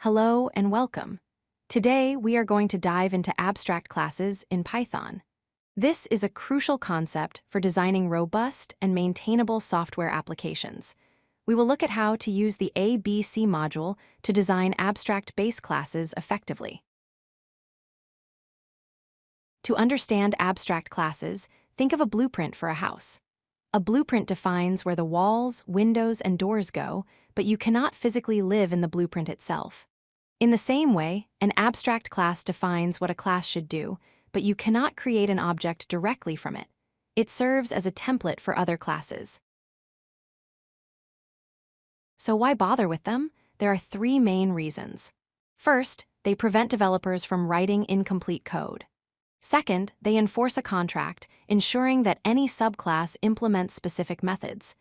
Hello and welcome. Today we are going to dive into abstract classes in Python. This is a crucial concept for designing robust and maintainable software applications. We will look at how to use the ABC module to design abstract base classes effectively. To understand abstract classes, think of a blueprint for a house. A blueprint defines where the walls, windows, and doors go, but you cannot physically live in the blueprint itself. In the same way, an abstract class defines what a class should do, but you cannot create an object directly from it. It serves as a template for other classes. So why bother with them? There are three main reasons. First, they prevent developers from writing incomplete code. Second, they enforce a contract, ensuring that any subclass implements specific methods.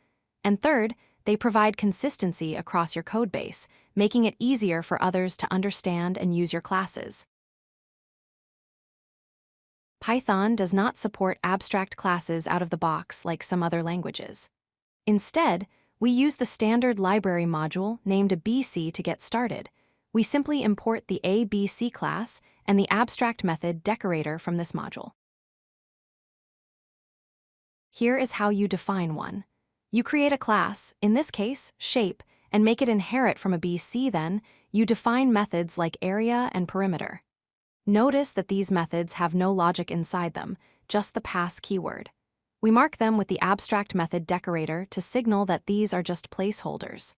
And third, they provide consistency across your codebase, making it easier for others to understand and use your classes. Python does not support abstract classes out of the box like some other languages. Instead, we use the standard library module named ABC to get started. We simply import the ABC class and the abstract method Decorator from this module. Here is how you define one. You create a class, in this case, shape, and make it inherit from a BC. Then, you define methods like area and perimeter. Notice that these methods have no logic inside them, just the pass keyword. We mark them with the abstract method Decorator to signal that these are just placeholders.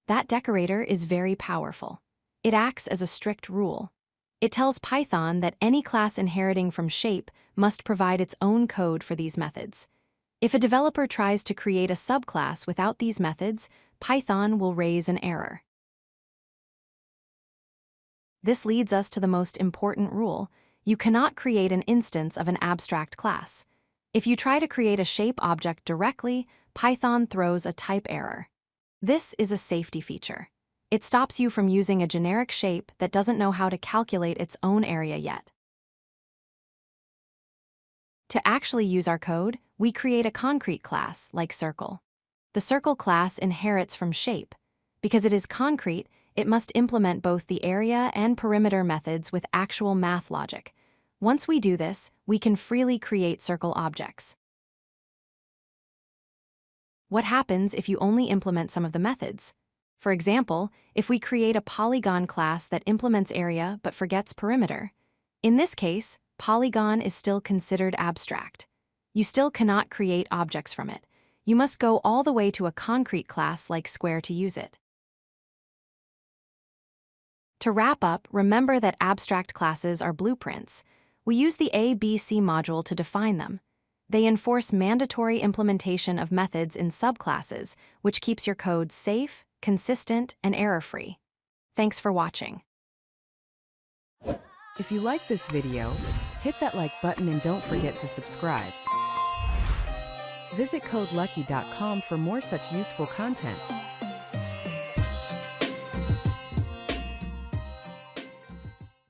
That decorator is very powerful. It acts as a strict rule. It tells Python that any class inheriting from shape must provide its own code for these methods. If a developer tries to create a subclass without these methods, Python will raise an error. This leads us to the most important rule. You cannot create an instance of an abstract class. If you try to create a shape object directly, Python throws a type error. This is a safety feature. It stops you from using a generic shape that doesn't know how to calculate its own area yet. To actually use our code, we create a concrete class, like circle. The circle class inherits from shape. Because it is concrete, it must implement both the area and perimeter methods with actual math logic. Once we do this, we can freely create circle objects. What happens if you only implement some of the methods? For example, if we create a polygon class that implements area but forgets perimeter. In this case, polygon is still considered abstract. You still cannot create objects from it. You must go all the way to a concrete class like square to use it. To wrap up, remember that abstract classes are blueprints. We use the ABC module to define them. They enforce mandatory implementation of methods in subclasses, which keeps your code safe, consistent, and error-free. Thanks for watching. If you like this video, hit that like button and don't forget to subscribe. Visit codelucky.com for more such useful content.